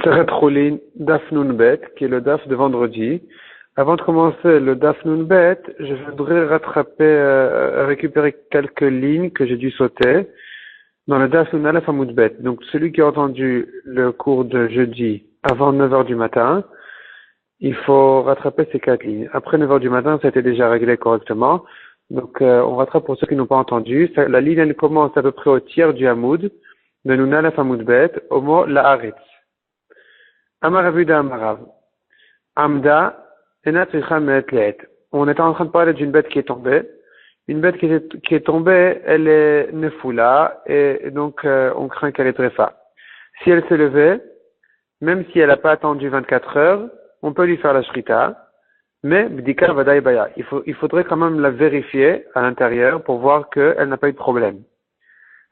Seret Choulin, Daf Nun Bet, qui est le Daf de vendredi. Avant de commencer le Daf Nun Bet, je voudrais récupérer quelques lignes que j'ai dû sauter dans le Daf Nun Aleph Amud Bet. Donc, celui qui a entendu le cours de jeudi avant 9 heures du matin, il faut rattraper ces 4 lignes. Après 9 heures du matin, ça a été déjà réglé correctement. Donc, on rattrape pour ceux qui n'ont pas entendu. La ligne, elle commence à peu près au tiers du Hamoud, de Nun Aleph Amud Bet, au mot La Haaretz. Amaravuda Amarav. Amda, Enat Let. On était en train de parler d'une bête qui est tombée. Une bête qui est tombée, elle est nefoula, et donc on craint qu'elle est tréfa. Si elle s'est levée, même si elle n'a pas attendu 24 heures, on peut lui faire la shrita, mais bdika vadaï baya. Il faudrait quand même la vérifier à l'intérieur pour voir qu'elle n'a pas eu de problème.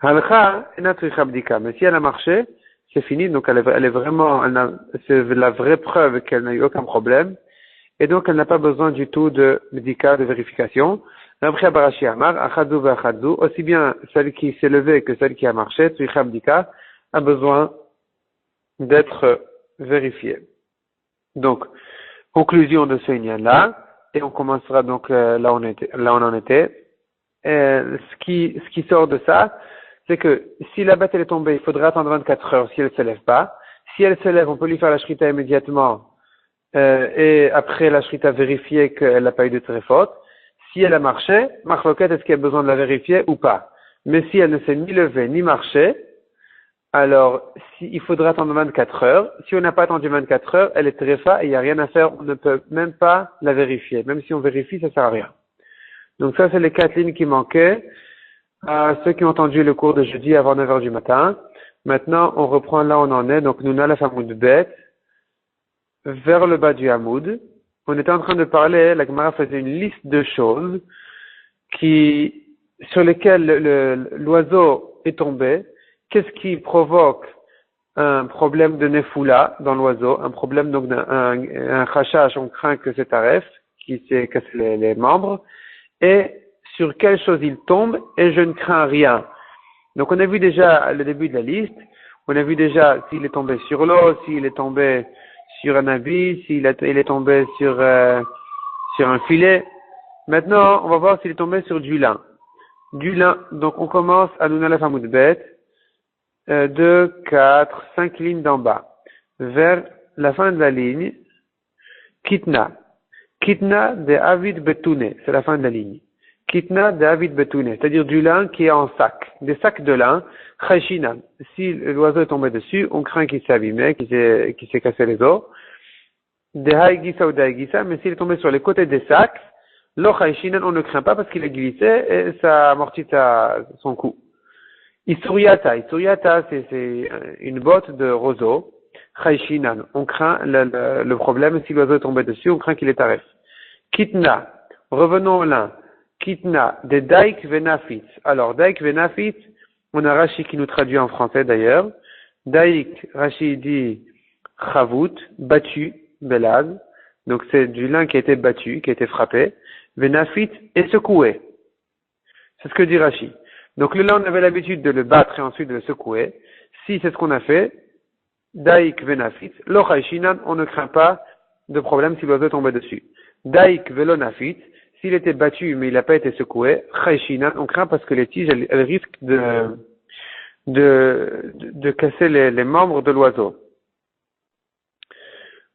Halcha, Enat bdika. Mais si elle a marché, c'est fini, donc c'est la vraie preuve qu'elle n'a eu aucun problème, et donc elle n'a pas besoin du tout de médical, de vérification. Après Barashi Amar, Achadou ve Achadou, aussi bien celle qui s'est levée que celle qui a marché, Tzricha Bdika, a besoin d'être vérifiée. Donc, conclusion de ce lien-là, et on commencera donc là où on en était. Ce qui sort de ça, c'est que si la bête elle est tombée, il faudrait attendre 24 heures si elle ne se lève pas. Si elle se lève, on peut lui faire la shrita immédiatement et après la shrita vérifier qu'elle n'a pas eu de très faute. Si elle a marché, marloquette, est-ce qu'il y a besoin de la vérifier ou pas? Mais si elle ne s'est ni levée ni marché, alors il faudra attendre 24 heures. Si on n'a pas attendu 24 heures, elle est tréfa et il n'y a rien à faire, on ne peut même pas la vérifier. Même si on vérifie, ça ne sert à rien. Donc ça, c'est les 4 lignes qui manquaient à ceux qui ont entendu le cours de jeudi avant 9 heures du matin. Maintenant, on reprend là où on en est. Donc, nous Aleph Amud Bet, vers le bas du Hamoud. On était en train de parler, la Gemara faisait une liste de choses sur lesquelles l'oiseau est tombé. Qu'est-ce qui provoque un problème de nefoula dans l'oiseau, un problème donc un khashash, on craint que c'est taref, qui s'est cassé les membres, et sur quelle chose il tombe, et je ne crains rien. Donc on a vu déjà le début de la liste, on a vu déjà s'il est tombé sur l'eau, s'il est tombé sur un habit, il est tombé sur un filet. Maintenant, on va voir s'il est tombé sur du lin. Du lin, donc on commence à Nun Aleph Amud Bet, 2, 4, 5 lignes d'en bas. Vers la fin de la ligne, Kitna. Kitna de Avid Betune, c'est la fin de la ligne. Kitna de Avid Betune, c'est-à-dire du lin qui est en sac. Des sacs de lin, Chayshina. Si l'oiseau est tombé dessus, on craint qu'il s'est abîmé, qu'il s'est cassé les os. De Haïgisa ou de Haïgisa, mais s'il est tombé sur les côtés des sacs, Lo Chayshina, on ne craint pas parce qu'il a glissé et ça amortit son coup. Isuriata, c'est une botte de roseau. Chayshina, on craint le problème, si l'oiseau est tombé dessus, on craint qu'il est taref. Kitna, revenons au lin. Kitna, des daik venafit. Alors, daik venafit, on a Rashi qui nous traduit en français d'ailleurs. Daik, Rashi dit chavut, battu, belaz. Donc c'est du lin qui a été battu, qui a été frappé. Venafit et secoué. C'est ce que dit Rashi. Donc le lin, on avait l'habitude de le battre et ensuite de le secouer. Si c'est ce qu'on a fait, daik venafit, lo chayshinan, on ne craint pas de problème si l'oiseau est tombé dessus. Daik velonafit, s'il était battu mais il n'a pas été secoué, chayshinan, on craint parce que les tiges, elles risquent de casser les membres de l'oiseau.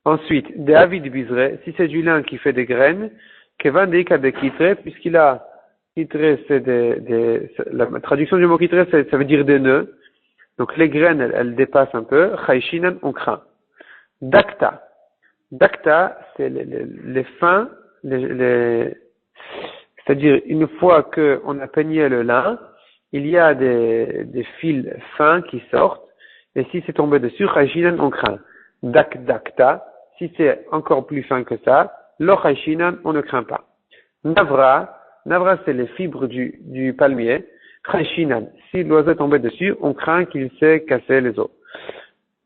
Ensuite, des avid bizre, si c'est du lin qui fait des graines, kevan deika de kitre, puisqu'il a kitre, c'est la traduction du mot kitre, ça veut dire des nœuds. Donc les graines, elles dépassent un peu. Chayshinan, on craint. Dakta. Dakta, c'est les fins, c'est-à-dire une fois qu'on a peigné le lin, il y a des fils fins qui sortent, et si c'est tombé dessus, Chayshinan, on craint. Dakta, si c'est encore plus fin que ça, lo Chayshinan, on ne craint pas. Navra, c'est les fibres du palmier. Chayshinan, si l'oiseau est tombé dessus, on craint qu'il s'est cassé les os.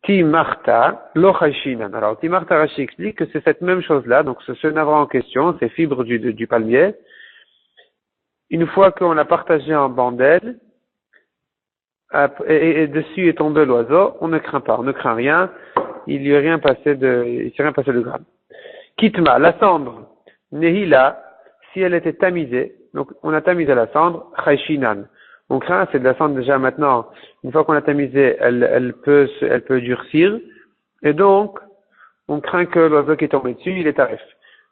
Timarta, lo Chayshinan. Alors, Timarta Rashi explique que c'est cette même chose-là, donc ce navra en question, ces fibres du palmier. Une fois qu'on l'a partagé en bandelles, et dessus est tombé l'oiseau, on ne craint pas, on ne craint rien. il s'est rien passé de grave. Kitma, la cendre, Nehila, si elle était tamisée, donc on a tamisé la cendre, Chayshinan. On craint, c'est de la cendre déjà maintenant, une fois qu'on l'a tamisée, elle peut durcir, et donc, on craint que l'oiseau qui est tombé dessus, il est tarif.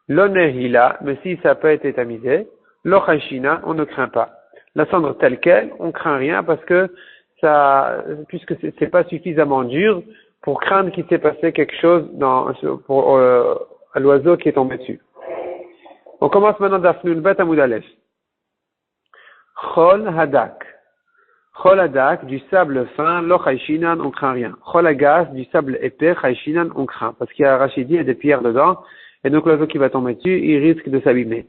Lo Nehila, mais si ça n'a pas été tamisé, Lo Chayshinan, on ne craint pas. La cendre telle qu'elle, on craint rien parce que puisque c'est pas suffisamment dur pour craindre qu'il s'est passé quelque chose à l'oiseau qui est tombé dessus. On commence maintenant d'Afnun Bet Amoud Aleph. Chol Hadak. Chol Hadak, du sable fin, Lo Chayshinan, on craint rien. Chol Hagas, du sable épais, Chayshinan, on craint. Parce qu'il y a Rachidi et des pierres dedans, et donc l'oiseau qui va tomber dessus, il risque de s'abîmer.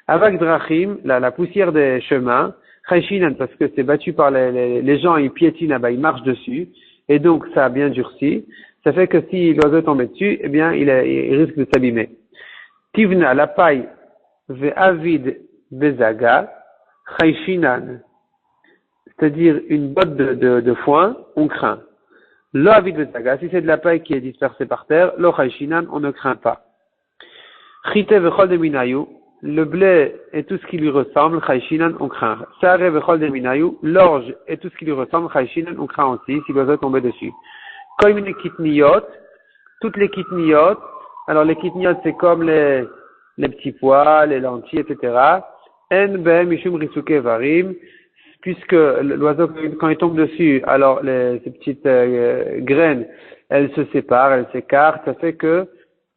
Avak Drachim, la poussière des chemins, Chayshinan, parce que c'est battu par les gens, ils piétinent là-bas, ils marchent dessus, et donc ça a bien durci. Ça fait que si l'oiseau tombe dessus, eh bien, il risque de s'abîmer. Tivna, la paille, Ve'avid Bezaga, Chayshinan, c'est-à-dire une botte de foin, on craint. Lo Avid Bezaga, si c'est de la paille qui est dispersée par terre, Lo Chayshinan, on ne craint pas. Chite Vechol de Minayu, le blé et tout ce qui lui ressemble, Chayshinan, on craint. Sare Vechol de Minayu, l'orge et tout ce qui lui ressemble, Chayshinan, on craint aussi, si l'oiseau tombe dessus. Koimine kitniyot, toutes les kitniyot, alors les kitniyot c'est comme les petits pois, les lentilles, etc. En ben mishum risuke varim, puisque l'oiseau quand il tombe dessus, alors ces petites graines, elles se séparent, elles s'écartent, ça fait que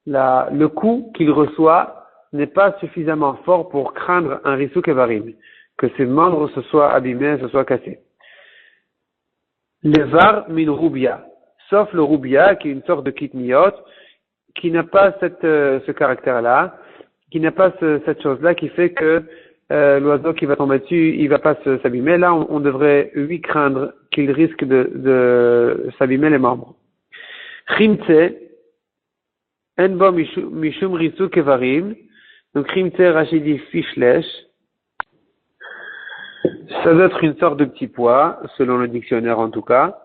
le coup qu'il reçoit n'est pas suffisamment fort pour craindre un risuk varim, que ses membres se soient abîmés, se soient cassés. Levar min rubia, sauf le rubia qui est une sorte de kitniyot, qui n'a pas ce caractère-là, qui n'a pas cette chose-là qui fait que l'oiseau qui va tomber dessus, il va pas s'abîmer. Là, on devrait lui craindre qu'il risque de s'abîmer les membres. Chimtse, enbo mishum risu kevarim. Donc chimtse rachidi fichlech. Ça doit être une sorte de petit pois, selon le dictionnaire en tout cas.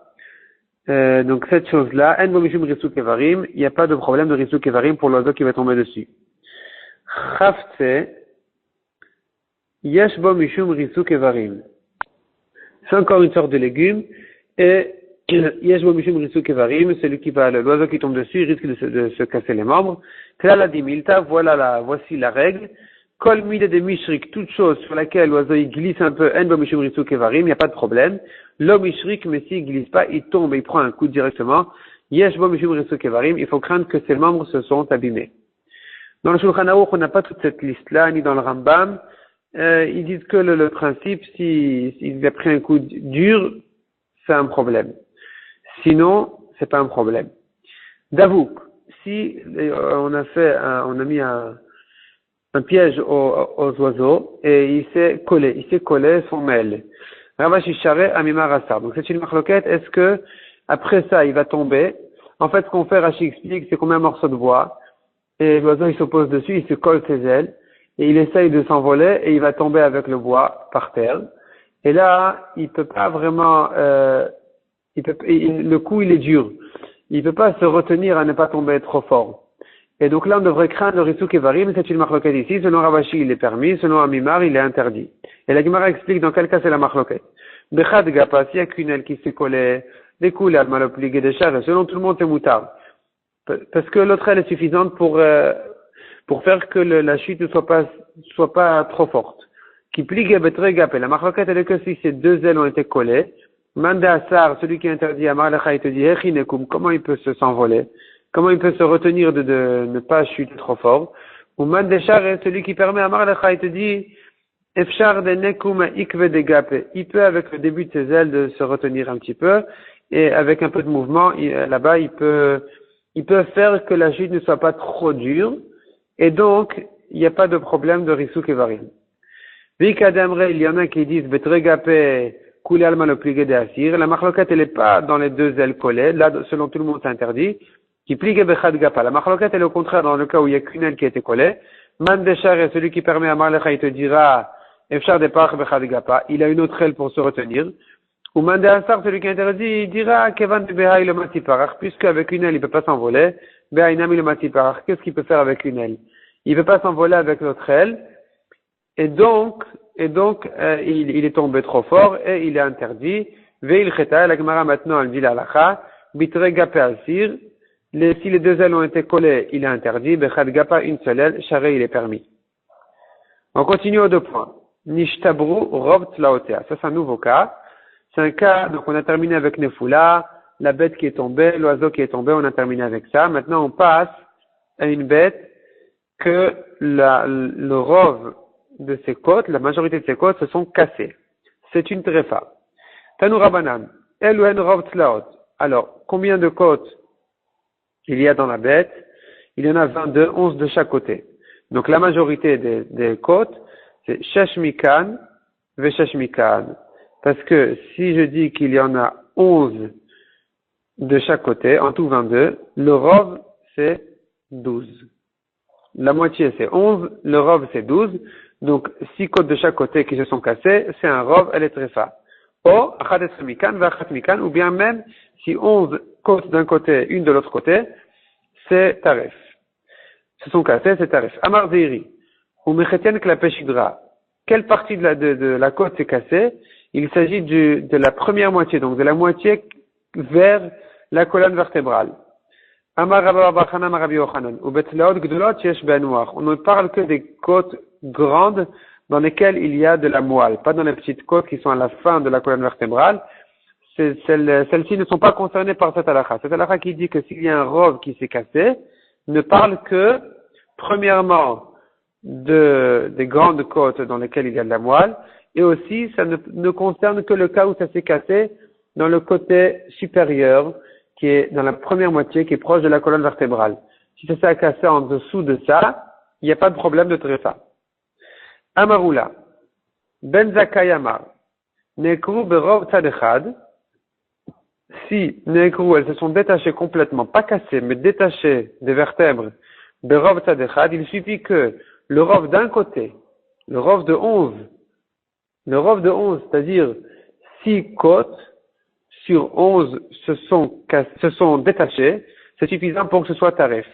Donc cette chose-là, enbo mishum risu kevarim, il n'y a pas de problème de risu kevarim pour l'oiseau qui va tomber dessus. Chaftse, yesh bo mishum risuk evarim. C'est encore une sorte de légume, et yesh bo mishum risuk evarim, l'oiseau qui tombe dessus, il risque de se casser les membres. Klala dimilta, voici la règle. Kol mide de mishrik, toute chose sur laquelle l'oiseau il glisse un peu, en bo mishum risuk evarim, il n'y a pas de problème. Lo mishrik, mais s'il glisse pas, il tombe, il prend un coup directement. Yesh bo mishum risuk evarim, il faut craindre que ses membres se sont abîmés. Dans le Shulchan Aruch, on n'a pas toute cette liste-là, ni dans le Rambam. Ils disent que le principe, s'il a pris un coup dur, c'est un problème. Sinon, c'est pas un problème. Davouk, si on a mis un piège aux oiseaux et il s'est collé son mail. Ravashi Share Amima Rasa. Donc c'est une marloquette. Est-ce que après ça, il va tomber? En fait, ce qu'on fait, Rashi explique, c'est qu'on met un morceau de bois. Et l'oiseau il se pose dessus, il se colle ses ailes, et il essaye de s'envoler, et il va tomber avec le bois par terre. Et là, il peut pas vraiment, le coup il est dur. Il peut pas se retenir à ne pas tomber trop fort. Et donc là, on devrait craindre le risuk evarim, c'est une marloquette ici. Selon Ravashi, il est permis, selon Amimar, il est interdit. Et la Gemara explique dans quel cas c'est la marloquette. Bechad gapa, s'il y a qu'une aile qui s'est collée, des coups, al malopligé des chars, selon tout le monde c'est moutard. Parce que l'autre aile est suffisante pour faire que la chute ne soit pas trop forte. Qui pligue betre gapé. La marloquette elle est que si ces deux ailes ont été collées, mande asar, celui qui interdit à Marlecha, il te dit echinekum, comment il peut s'envoler? Comment il peut se retenir de ne pas chuter trop fort? Ou mande char, celui qui permet à Marlecha, il te dit efchar de nekum ikve de gapé. Il peut avec le début de ses ailes de se retenir un petit peu et avec un peu de mouvement, là-bas il peut faire que la chute ne soit pas trop dure, et donc, il n'y a pas de problème de risuk evarim. Vikadamre, il y en a qui disent, betregapé, koulé alma le plié de asir. La marloquette, elle n'est pas dans les deux ailes collées. Là, selon tout le monde, c'est interdit. Qui plié bechad gapa. La marloquette, elle est au contraire dans le cas où il n'y a qu'une aile qui a été collée. Man deshar est celui qui permet à Marlecha, il te dira, efchar de pach bechad gapa. Il a une autre aile pour se retenir. Ou Mandéassar, celui qui interdit, il dira Kevan de Behaï le Matiparach, puisque avec une aile, il ne peut pas s'envoler. Behaïnami le Matiparach, qu'est-ce qu'il peut faire avec une aile? Il ne peut pas s'envoler avec l'autre aile. Et donc, il est tombé trop fort et il est interdit. Veil Cheta, la Gemara maintenant, elle dit la halakha, Bitre Gapé Asir, si les deux ailes ont été collées, il est interdit. Bechad Gapa, une seule aile, Charé, il est permis. On continue aux 2 points. Nishtabru Rov Tlaotea. Ça, c'est un nouveau cas. C'est un cas, donc on a terminé avec Nefula, la bête qui est tombée, l'oiseau qui est tombé, on a terminé avec ça. Maintenant, on passe à une bête que le rov de ses côtes, la majorité de ses côtes se sont cassées. C'est une tréfa. Tanoura Banan, El ou En Rov Tlaot. Alors, combien de côtes il y a dans la bête? Il y en a 22, 11 de chaque côté. Donc, la majorité des côtes, c'est Shashmikan, Veshashmikan. Parce que si je dis qu'il y en a 11 de chaque côté, en tout 22, le rov, c'est 12. La moitié, c'est 11, le rov, c'est 12. Donc, 6 côtes de chaque côté qui se sont cassées, c'est un rov, elle est tréfa. Ou, ou bien même, si 11 côtes d'un côté, une de l'autre côté, c'est taref. Se sont cassées, c'est taref. Amar Zeiri, ou mechetien klapeshidra. Quelle partie de la côte s'est cassée? Il s'agit de la première moitié, donc de la moitié vers la colonne vertébrale. Amar Rabba Bachana Marabi Yochanan, ou Betlaot Gdolot Yesh Benoir. On ne parle que des côtes grandes dans lesquelles il y a de la moelle, pas dans les petites côtes qui sont à la fin de la colonne vertébrale. Celles-ci ne sont pas concernées par cette halakha. Cette halakha qui dit que s'il y a un rov qui s'est cassé, ne parle que, premièrement, des grandes côtes dans lesquelles il y a de la moelle, et aussi, ça ne concerne que le cas où ça s'est cassé dans le côté supérieur, qui est dans la première moitié, qui est proche de la colonne vertébrale. Si ça s'est cassé en dessous de ça, il n'y a pas de problème de tréfa. Amarula, Ben Zakai Amar, Nekru Berov Tzadechad, si Nekru, elles se sont détachées complètement, pas cassées, mais détachées des vertèbres, Berov Tzadechad, il suffit que le rov d'un côté, le rov de 11, c'est-à-dire 6 côtes sur 11 se sont détachées, c'est suffisant pour que ce soit taref.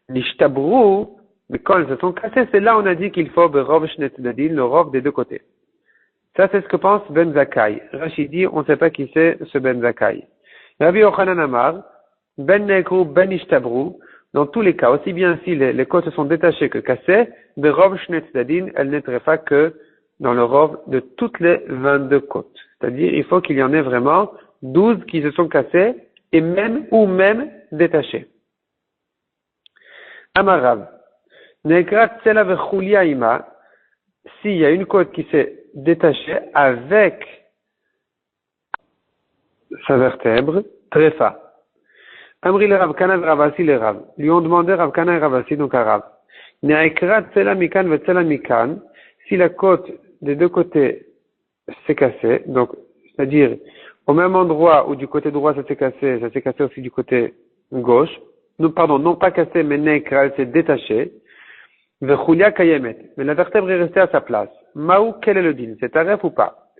L'ishtabru, mais quand elles se sont cassées, c'est là on a dit qu'il faut berov shnetzadin, le rov des deux côtés. Ça, c'est ce que pense Ben Zakai. Rachidi, on ne sait pas qui c'est ce Ben Zakai. Rabbi Yochanan Amar, Ben Nekru, Ben Ishtabru, dans tous les cas, aussi bien si les côtes se sont détachées que cassées, berov shnetzadin, elles n'étaient pas que dans le rov de toutes les 22 côtes. C'est-à-dire, il faut qu'il y en ait vraiment 12 qui se sont cassées et même détachées. Amarav. Nekrat tsela vechulia ima. S'il y a une côte qui s'est détachée avec sa vertèbre, trefa. Amri le Rav Kana et Ravasi le Rav. Lui ont demandé Rav Kana et Ravasi, donc à Rav. Nekrat tsela mikan ve tsela mikan. Si la côte des deux côtés s'est cassée, donc, c'est-à-dire, au même endroit où du côté droit ça s'est cassé aussi du côté gauche. Non pas cassé, mais nekra, elle s'est détachée. Vechulia kayemet. Mais la vertèbre est restée à sa place. Maou, quel est le din? C'est taref ou pas?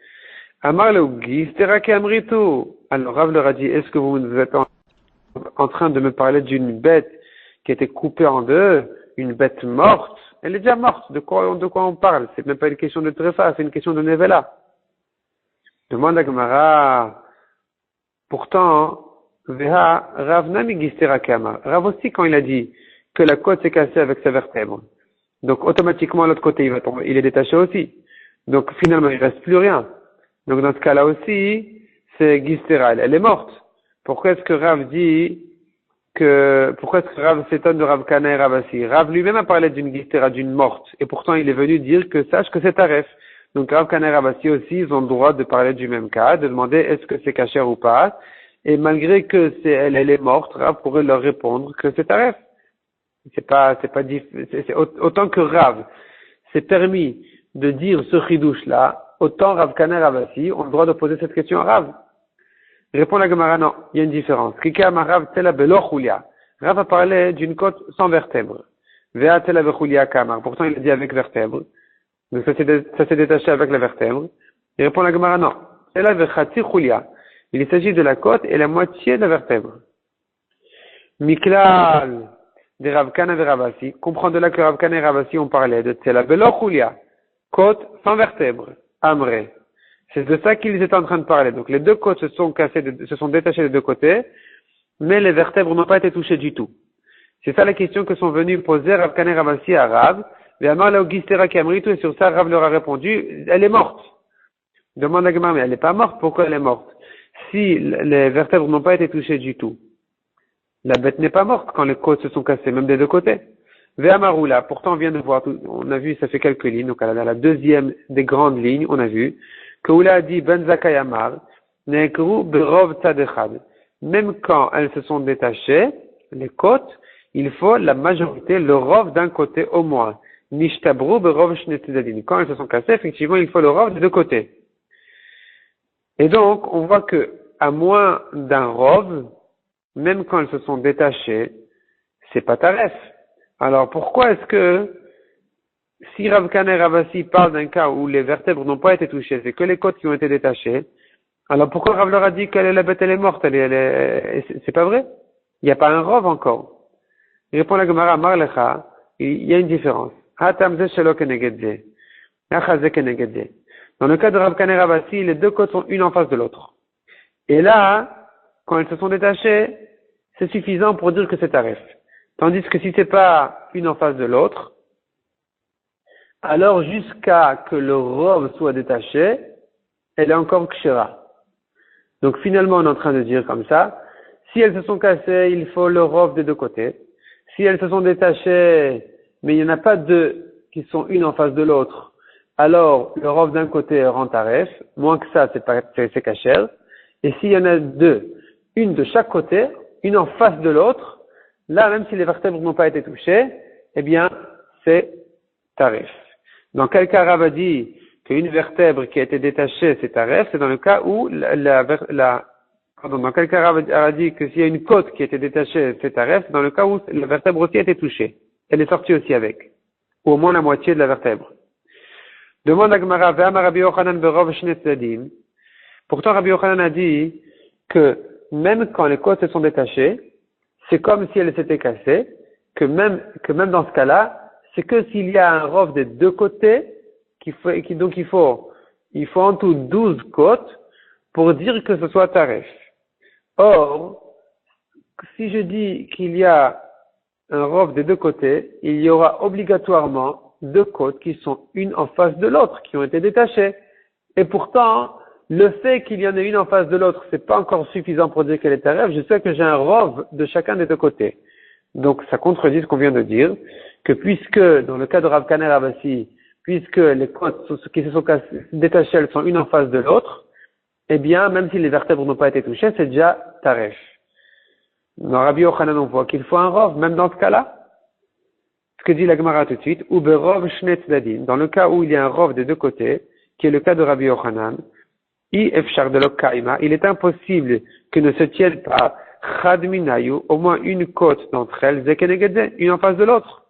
Amar le Ugi, stera ke amritu. Alors, Rav leur a dit, est-ce que vous êtes en train de me parler d'une bête qui a été coupée en deux, une bête morte? Elle est déjà morte. De quoi on parle? C'est même pas une question de trefa, c'est une question de nevela. Demande à Gemara. Pourtant, Veha, Rav nami gistera kama. Rav aussi, quand il a dit que la côte s'est cassée avec sa vertèbre. Donc, automatiquement, l'autre côté, il va tomber. Il est détaché aussi. Donc, finalement, il reste plus rien. Donc, dans ce cas-là aussi, c'est gistera. Elle est morte. Pourquoi est-ce que Rav s'étonne de Rav Kana et Ravasi? Rav lui-même a parlé d'une gistera, d'une morte. Et pourtant, il est venu dire que sache que c'est taref. Donc, Rav Kana et Ravasi aussi, ils ont le droit de parler du même cas, de demander est-ce que c'est kasher ou pas. Et malgré que elle est morte, Rav pourrait leur répondre que c'est taref. Autant que Rav c'est permis de dire ce chidouche là, autant Rav Kana et Ravasi ont le droit de poser cette question à Rav. Répond la Gemara, non, il y a une différence. Rav a parlé d'une côte sans vertèbre. Pourtant il a dit avec vertèbre. Donc ça s'est détaché avec la vertèbre. Il répond la Gemara, non. Ela vechatzi chulia. Il s'agit de la côte et la moitié de la vertèbre. Miklal de Rav Kana et Rav Asi. Comprends de là que Rav Kana et Rav Asi ont parlé de Tsela velo chulia. Côte sans vertèbre. Amré. C'est de ça qu'ils étaient en train de parler. Donc les deux côtes se sont détachées des deux côtés, mais les vertèbres n'ont pas été touchées du tout. C'est ça la question que sont venus poser Rav Kana et Rav Asi à Rav. Et sur ça, Rav leur a répondu, elle est morte. Demande à Gemara, mais elle n'est pas morte, pourquoi elle est morte? Si les vertèbres n'ont pas été touchées du tout, la bête n'est pas morte quand les côtes se sont cassées, même des deux côtés. Ve'amaroula, pourtant on vient de voir, on a vu, ça fait quelques lignes, donc à la deuxième des grandes lignes, on a vu, que Oula a dit Ben Zakkai Amar, Nekru Berov Tzadechad. Même quand elles se sont détachées, les côtes, il faut la majorité, le rov d'un côté au moins. Nishtabru Berov Shne Tzadin. Quand elles se sont cassées, effectivement, il faut le rov des deux côtés. Et donc, on voit que, à moins d'un rov, même quand elles se sont détachées, c'est pas taref. Alors, pourquoi est-ce que, si Rav Kana et Rav Asi parlent d'un cas où les vertèbres n'ont pas été touchées, c'est que les côtes qui ont été détachées, alors pourquoi Rav leur a dit que la bête elle est morte, c'est pas vrai? Il n'y a pas un rov encore. Il répond la Gemara, Marlecha, il y a une différence. Hatam ze shelo keneged ze. Acha ze keneged ze. Dans le cas de Rav Kana et Rav Asi, les deux côtes sont une en face de l'autre. Et là, quand elles se sont détachées, c'est suffisant pour dire que c'est taref. Tandis que si c'est pas une en face de l'autre, alors jusqu'à que le rov soit détaché, elle est encore kshera. Donc finalement, on est en train de dire comme ça, si elles se sont cassées, il faut le rov des deux côtés. Si elles se sont détachées, mais il n'y en a pas deux qui sont une en face de l'autre, alors le rov d'un côté rend taref, moins que ça, c'est kasher. Et s'il y en a deux, une de chaque côté, une en face de l'autre, là, même si les vertèbres n'ont pas été touchées, eh bien, c'est taref. Dans quel cas Rav a dit qu'une vertèbre qui a été détachée, c'est taref? C'est dans le cas où dans quel cas Rav a dit que s'il y a une côte qui a été détachée, c'est taref? C'est dans le cas où la vertèbre aussi a été touchée. Elle est sortie aussi avec. Ou au moins la moitié de la vertèbre. Demande à Gemara, Ve'amar Rabbi Yochanan berov shne tzadim. Pourtant, Rabbi Yochanan a dit que même quand les côtes se sont détachées, c'est comme si elles s'étaient cassées, que même dans ce cas-là, c'est que s'il y a un rov des deux côtés, donc il faut en tout 12 côtes pour dire que ce soit taref. Or, si je dis qu'il y a un rov des deux côtés, il y aura obligatoirement deux côtes qui sont une en face de l'autre, qui ont été détachées. Et pourtant, le fait qu'il y en ait une en face de l'autre, c'est pas encore suffisant pour dire qu'elle est taref. Je sais que j'ai un rov de chacun des deux côtés. Donc, ça contredit ce qu'on vient de dire, que puisque, dans le cas de Rav Kana et Rav Asi, puisque les côtes qui se sont détachées, elles sont une en face de l'autre, eh bien, même si les vertèbres n'ont pas été touchées, c'est déjà taref. Dans Rabbi Yochanan, on voit qu'il faut un rov, même dans ce cas-là. Ce que dit la Gemara tout de suite, ou berov shne tzadin, dans le cas où il y a un rov des deux côtés, qui est le cas de Rabbi Yochanan, il est impossible que ne se tienne pas chad minayu, au moins une côte d'entre elles, zekenegedze, une en face de l'autre.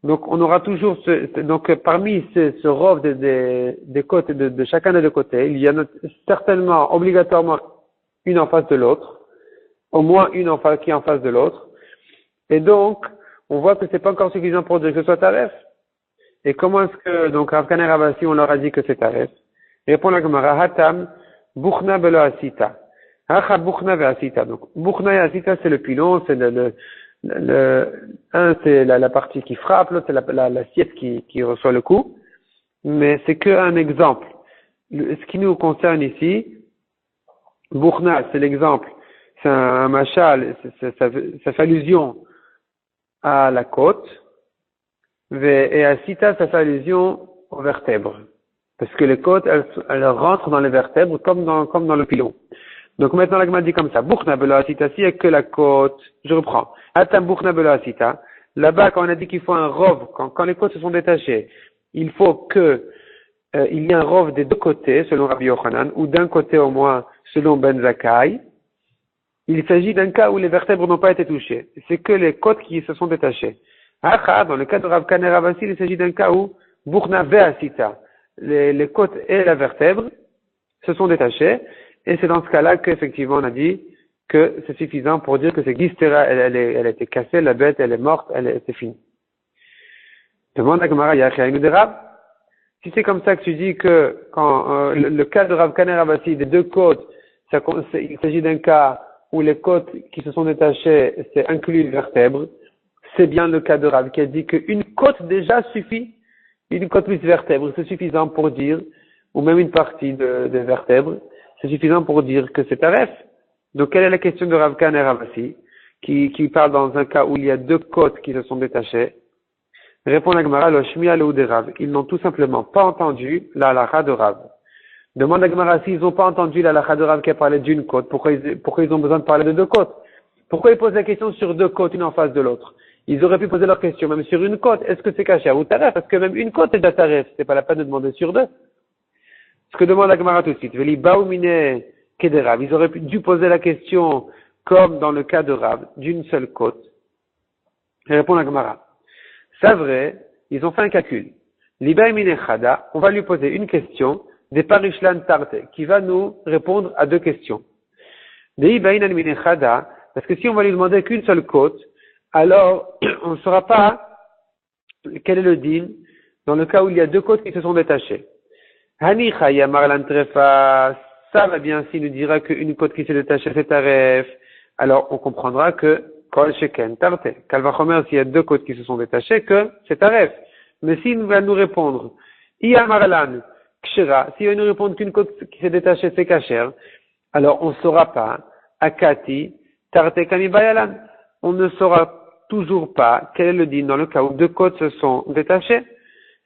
Donc on aura toujours donc parmi ce rov des côtes de chacun des deux côtés, il y en a certainement, obligatoirement, une en face de l'autre, au moins une qui est en face de l'autre. Et donc, on voit que c'est pas encore suffisant pour dire que ce soit taref. Et comment est-ce que, donc, Rav Kana et Rav Asi, on leur a dit que c'est taref? Répond la Gemara, Hatam, Buchna belo asita. Hacha Buchna ve asita. Donc, Buchna et asita, c'est le pilon, c'est c'est la partie qui frappe, l'autre, c'est l'assiette qui reçoit le coup. Mais c'est qu'un exemple. Ce qui nous concerne ici, Buchna, c'est l'exemple. C'est un machal, ça fait allusion à la côte, et asita, ça fait allusion aux vertèbres. Parce que les côtes, elles rentrent dans les vertèbres comme dans le pilon. Donc maintenant, la Gemara dit comme ça. Buchna belo asita, s'il n'y a que la côte, je reprends. Atam buchna belo asita. Là-bas, quand on a dit qu'il faut un rov, quand les côtes se sont détachées, il faut que, il y ait un rov des deux côtés, selon Rabbi Yochanan, ou d'un côté au moins, selon Ben Zakkai. Il s'agit d'un cas où les vertèbres n'ont pas été touchées. C'est que les côtes qui se sont détachées. Acha, dans le cas de Rav Kana et Rav Asi, il s'agit d'un cas où buchna ve asita. Les côtes et la vertèbre, se sont détachés, et c'est dans ce cas-là qu'effectivement on a dit que c'est suffisant pour dire que c'est Gistera, elle a été cassée, la bête, elle est morte, c'est fini. Demande à Gemara, Yachaïnu de Rav. Si c'est comme ça que tu dis que quand le cas de Rav Kaner Abassi, des deux côtes, il s'agit d'un cas où les côtes qui se sont détachées, c'est inclus une vertèbre, c'est bien le cas de Rav qui a dit qu'une côte déjà suffit, une côte plus vertèbre, c'est suffisant pour dire, ou même une partie de vertèbre, c'est suffisant pour dire que c'est taref. Donc quelle est la question de Rav Kaner Abassi, qui parle dans un cas où il y a deux côtes qui se sont détachées? Répond la Gemara, le Shmiya le de Rav. Ils n'ont tout simplement pas entendu la halakha de Rav. Demande la Gemara s'ils n'ont pas entendu la halakha de Rav qui a parlé d'une côte, pourquoi ils ont besoin de parler de deux côtes? Pourquoi ils posent la question sur deux côtes, une en face de l'autre? Ils auraient pu poser leur question même sur une côte. Est-ce que c'est caché ou taref? Parce que même une côte est déjà taref. C'est pas la peine de demander sur deux. Ce que demande la Gemara tout de suite. Veli baoumine kederav. Ils auraient dû poser la question comme dans le cas de Rav, d'une seule côte. Et répond la Gemara. C'est vrai, ils ont fait un calcul. Liba mine chada, on va lui poser une question, des parishlan tarte, qui va nous répondre à deux questions. Liba mine chada, parce que si on va lui demander qu'une seule côte, alors on ne saura pas quel est le din dans le cas où il y a deux côtes qui se sont détachées. Hani chaya marlan trefa, ça va bien s'il nous dira qu'une côte qui s'est détachée c'est taref, alors on comprendra que Kol sheken tarte. Kalvachomer, s'il y a deux côtes qui se sont détachées, que c'est taref. Mais s'il va nous répondre, Iya marlan, kshira, s'il va nous répondre qu'une côte qui s'est détachée, c'est kasher, alors on ne saura pas, akati, tarte kanibayalan. On ne saura toujours pas quel est le din dans le cas où deux côtes se sont détachées.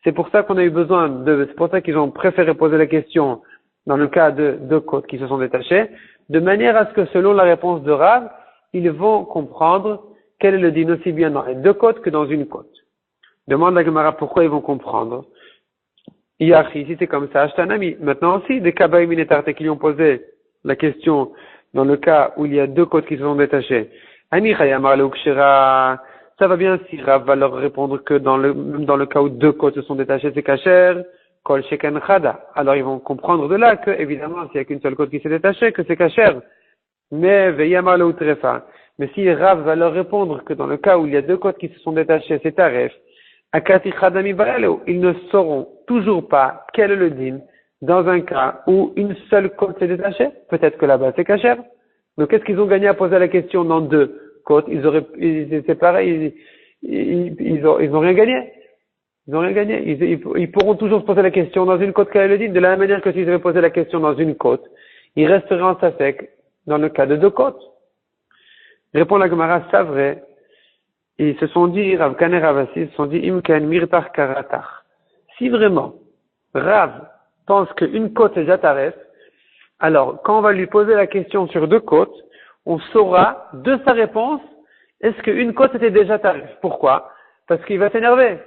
C'est pour ça qu'on a eu besoin c'est pour ça qu'ils ont préféré poser la question dans le cas de deux côtes qui se sont détachées, de manière à ce que selon la réponse de Rav, ils vont comprendre quel est le din aussi bien dans les deux côtes que dans une côte. Demande à Gemara pourquoi ils vont comprendre. Iachi, si c'est comme ça, Ashtanami. Maintenant aussi, des Kabaïm et Tarte qui lui ont posé la question dans le cas où il y a deux côtes qui se sont détachées. Ani Chayamar le Ukshira, ça va bien si Rav va leur répondre que dans le cas où deux côtes se sont détachées, c'est Kacher, Kol Sheken Chada. Alors ils vont comprendre de là que, évidemment, s'il n'y a qu'une seule côte qui s'est détachée, que c'est Kacher. Mais Veyamar le Utrefa. Mais si Rav va leur répondre que dans le cas où il y a deux côtes qui se sont détachées, c'est Taref, Akati Chadami Barelo, ils ne sauront toujours pas quel est le din dans un cas où une seule côte s'est détachée. Peut-être que là-bas c'est Kacher. Donc qu'est-ce qu'ils ont gagné à poser la question dans deux côtes? C'est pareil, ils ont rien gagné. Ils ont rien gagné. Ils pourront toujours se poser la question dans une côte quel est le din, de la même manière que s'ils avaient posé la question dans une côte, ils resteraient en safek dans le cas de deux côtes. Répond la Gemara, c'est vrai. Ils se sont dit, Rav Kaner Abassi, ils se sont dit, Imkan Mirtar Karatar. Si vraiment, Rav pense qu'une côte est déjà taref, alors, quand on va lui poser la question sur deux côtes, on saura, de sa réponse, est-ce qu'une côte était déjà taref? Pourquoi? Parce qu'il va s'énerver.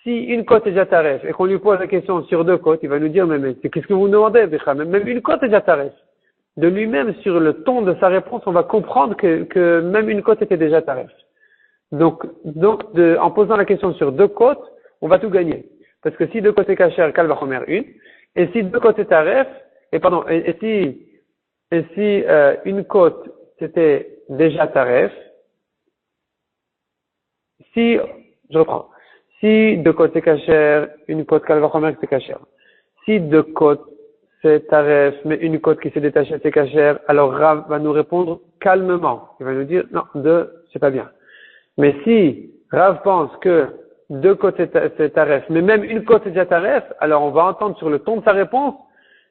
Si une côte est déjà taref et qu'on lui pose la question sur deux côtes, il va nous dire, mais qu'est-ce que vous nous demandez? Même une côte est déjà taref. De lui-même, sur le ton de sa réponse, on va comprendre que même une côte était déjà taref. Donc, en posant la question sur deux côtes, on va tout gagner. Parce que si deux côtes est kasher, Kal va chomer une, et si deux côtes est taref, et si une côte c'était déjà taref, si deux côtes c'est kasher, une côte Kal va chomer c'est kasher. Si deux côtes c'est taref, mais une côte qui s'est détachée c'est kasher, alors Rav va nous répondre calmement. Il va nous dire, non, deux, c'est pas bien. Mais si Rav pense que deux côtes c'est taref, mais même une côte c'est déjà taref, alors on va entendre sur le ton de sa réponse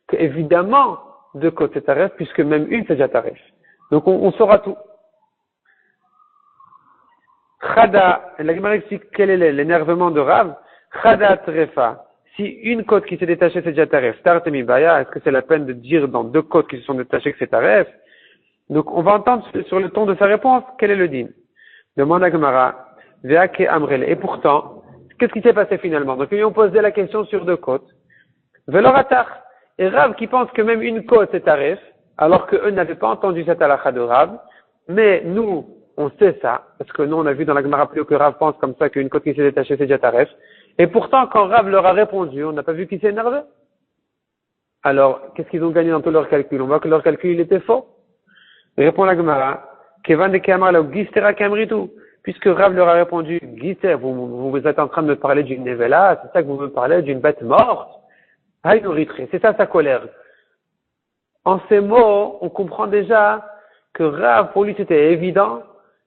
que évidemment deux côtes c'est taref, puisque même une c'est déjà taref. Donc on saura tout. Chada, la Gemara explique quel est l'énervement de Rav. Chada trefa. Si une côte qui s'est détachée c'est déjà taref, tartemi baya, est-ce que c'est la peine de dire dans deux côtes qui se sont détachées que c'est taref? Donc on va entendre sur le ton de sa réponse quel est le din. Demande à Gemara, Veake Amrele. Et pourtant, qu'est-ce qui s'est passé finalement? Donc, ils lui ont posé la question sur deux côtes. Veloratar. Et Rav qui pense que même une côte c'est taref, alors qu'eux n'avaient pas entendu cette halakha de Rav, mais nous, on sait ça, parce que nous, on a vu dans la Gemara plus que Rav pense comme ça qu'une côte qui s'est détachée c'est déjà taref. Et pourtant, quand Rav leur a répondu, on n'a pas vu qu'il s'est énervé. alors qu'est-ce qu'ils ont gagné dans tout leur calcul? On voit que leur calcul il était faux. Répond la Gemara, Kevan de Kamar la Gistera Kamritu, puisque Rav leur a répondu, Gister, vous êtes en train de me parler d'une nevela, c'est ça que vous me parlez d'une bête morte? C'est ça sa colère. En ces mots, on comprend déjà que Rav, pour lui, c'était évident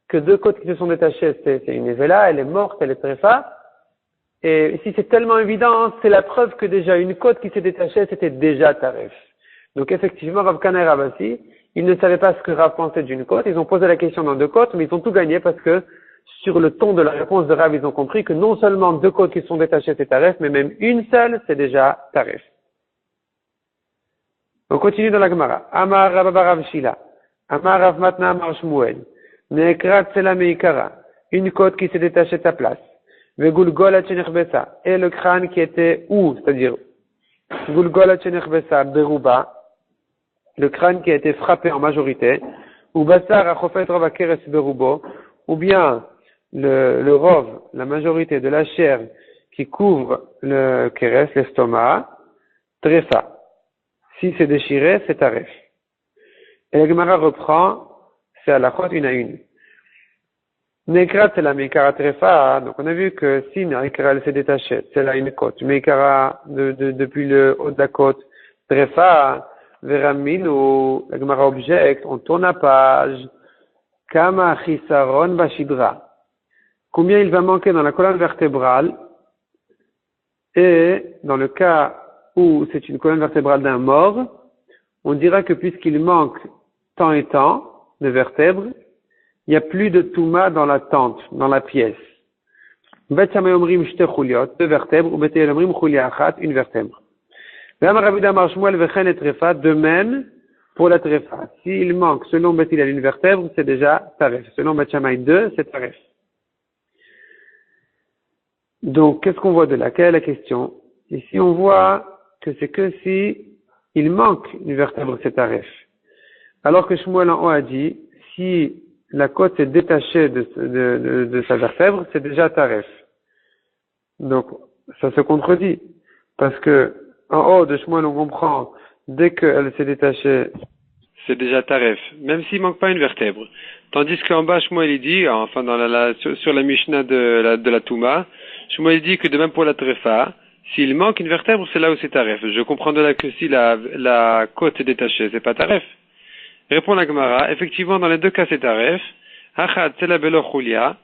que deux côtes qui se sont détachées, c'est une nevela, elle est morte, elle est tréfa. Et si c'est tellement évident, c'est la preuve que déjà une côte qui s'est détachée, c'était déjà taref. Donc effectivement, Rav Kana et Rav Assi, ils ne savaient pas ce que Rav pensait d'une côte. Ils ont posé la question dans deux côtes, mais ils ont tout gagné parce que sur le ton de la réponse de Rav, ils ont compris que non seulement deux côtes qui sont détachées, c'est taref, mais même une seule, c'est déjà taref. On continue dans la Gemara. Amar Rav Rav Shila. Amar Rav Matna Amar Shmuel. Neekrat Sela Meikara. Une côte qui s'est détachée de sa place. Vegulgola Chenerbesa. Et le crâne qui était où? C'est-à-dire, Gulgola Chenerbesa Beruba. Le crâne qui a été frappé en majorité. Ou Bassar Achofet Rov Akeres Berubo. Ou bien, le rov, la majorité de la chair qui couvre le keres, l'estomac. Trefa. Si c'est déchiré, c'est taref. Et la Gemara reprend, c'est à la chôte une à une. Nekrat, c'est la Meikara Trefa, donc on a vu que si Meikara elle s'est détachée, c'est là une côte. Meikara, depuis le haut de la côte, Trefa, Veramin, ou la Gemara objecte, on tourne la page, Kama Chisaron Bashidra. Combien il va manquer dans la colonne vertébrale, et dans le cas où c'est une colonne vertébrale d'un mort, on dira que puisqu'il manque tant et tant de vertèbres, il n'y a plus de touma dans la tente, dans la pièce. Bet Shammai omrim shte chuliot, deux vertèbres, ou Bet Hillel omrim chulia achat, une vertèbre. Ve'amar Rabbi Amar Shmuel vechen et trefa, de même pour la trefa. S'il manque, selon Bet Hillel, une vertèbre, c'est déjà taref. Selon Bet Shammai 2, c'est taref. Donc, qu'est-ce qu'on voit de là? Quelle est la question? Ici, on voit que c'est que si il manque une vertèbre, c'est taref. Alors que Shmuel en haut a dit, si la côte est détachée de sa vertèbre, c'est déjà taref. Donc, ça se contredit. Parce que, en haut de Shmuel, on comprend, dès qu'elle s'est détachée, c'est déjà taref. Même s'il manque pas une vertèbre. Tandis qu'en bas, Shmuel, il dit, enfin, sur la Mishnah de la Touma, Shmuel dit que de même pour la Trefa, s'il manque une vertèbre, c'est là où c'est taref. Je comprends de là que si la côte est détachée, c'est pas taref. Répond la Gemara, effectivement, dans les deux cas, c'est taref. Achad, c'est la belo chulia.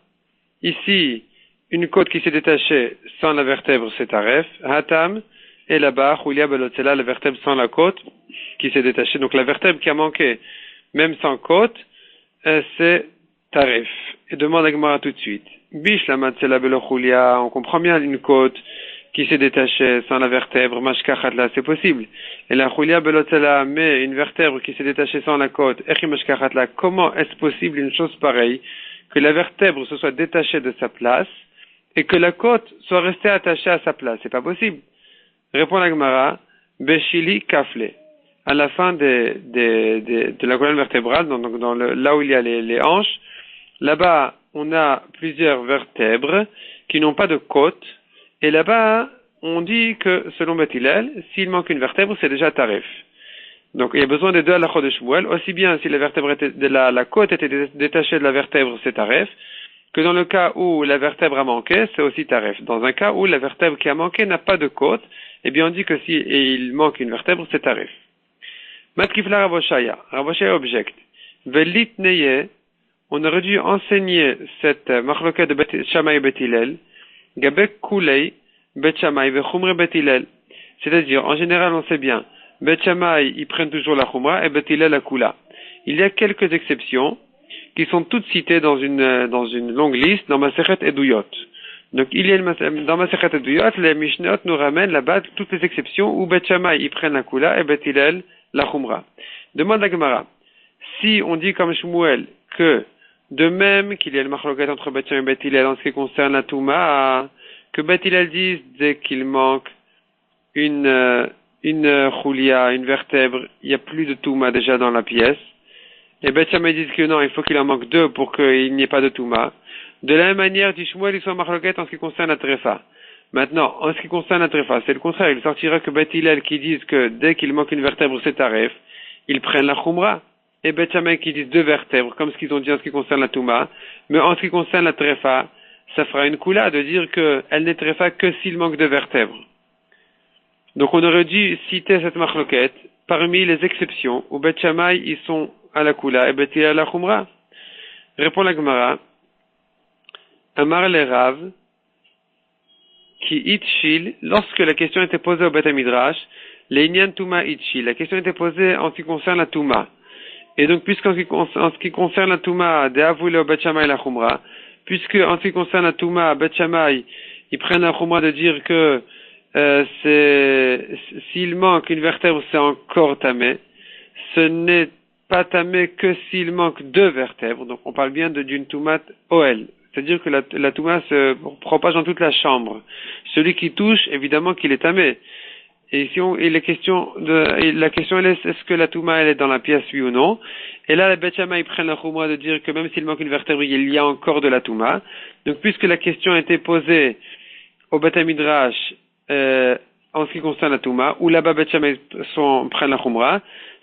Ici, une côte qui s'est détachée sans la vertèbre, c'est taref. Hatam, et là-bas, chulia belo tsela, la vertèbre sans la côte qui s'est détachée. Donc la vertèbre qui a manqué, même sans côte, c'est taref. Et demande la Gemara tout de suite. Bish la matzela belo chulia, on comprend bien une côte qui s'est détachée sans la vertèbre, mashkachat là, c'est possible. Et la chulia belotzela, mais une vertèbre qui s'est détachée sans la côte, echi mashkachat là, comment est-ce possible une chose pareille, que la vertèbre se soit détachée de sa place, et que la côte soit restée attachée à sa place? C'est pas possible. Répond la Gemara, beshili kafle. À la fin de la colonne vertébrale, donc là où il y a les hanches, là-bas, on a plusieurs vertèbres qui n'ont pas de côte. Et là-bas, on dit que, selon Bet Hillel, s'il manque une vertèbre, c'est déjà taref. Donc, il y a besoin des deux halachot de Shmuel, aussi bien si la vertèbre la côte était détachée de la vertèbre, c'est taref, que dans le cas où la vertèbre a manqué, c'est aussi taref. Dans un cas où la vertèbre qui a manqué n'a pas de côte, eh bien, on dit que si il manque une vertèbre, c'est taref. Matkifla Raboshaya. Raboshaya objecte. Velit neye, on aurait dû enseigner cette machloket de Bet Shammai et Bet Hillel, Gabek Kulei, Bet Shammai, Vechumre Bet Hillel. C'est-à-dire, en général, on sait bien, Bet Shammai, ils prennent toujours la Chumra et Bet Hillel la Kula. Il y a quelques exceptions qui sont toutes citées dans une longue liste dans Masechet Eduyot. Donc, dans Masechet Eduyot, les Mishnot nous ramènent là-bas toutes les exceptions où Bet Shammai, ils prennent la Kula et Bet Hillel la Chumra. Demande la Gemara. Si on dit comme Shmuel que de même qu'il y a le machloket entre Bet Shammai et Bet Hillel en ce qui concerne la Touma, que Bet Hillel dise dès qu'il manque une chulia, une vertèbre, il n'y a plus de Touma déjà dans la pièce. Et Bet Shammai dit que non, il faut qu'il en manque deux pour qu'il n'y ait pas de Touma. De la même manière, dit Shmuel, ils sont machloket en ce qui concerne la Trefa. Maintenant, en ce qui concerne la tréfa, c'est le contraire. Il sortira que Bet Hillel qui disent que dès qu'il manque une vertèbre, c'est taref, ils prennent la khumra. Et Bet Shammai qui disent deux vertèbres, comme ce qu'ils ont dit en ce qui concerne la touma. Mais en ce qui concerne la tréfa, ça fera une koula de dire qu'elle n'est tréfa que s'il manque de vertèbres. Donc on aurait dû citer cette marloquette parmi les exceptions où Bet Shammai ils sont à la koula et Bet Hillel à la khumra. Répond la Gemara. Amar le Rav qui itchil, lorsque la question était posée au Bet Midrash, l'Einyan Touma itchil, la question était posée en ce qui concerne la Touma. Et donc, puisqu'en ce qui concerne la Touma, de Avoule au Bet Shammai la Khumra, puisque en ce qui concerne la Touma, Bet Shammai, ils prennent la Khumra de dire que s'il manque une vertèbre, c'est encore tamé. Ce n'est pas tamé que s'il manque deux vertèbres. Donc, on parle bien d'une Toumat Oel. C'est-à-dire que la Touma se propage dans toute la chambre. Celui qui touche, évidemment qu'il est tamé. Et la question elle est, est-ce que la Touma elle est dans la pièce, oui ou non? Et là, les Bet Shammai prennent la Khumra de dire que même s'il manque une vertèbre, il y a encore de la Touma. Donc, puisque la question a été posée au Bet Midrash, en ce qui concerne la Touma, où là-bas Bet Shammai prennent la Khumra,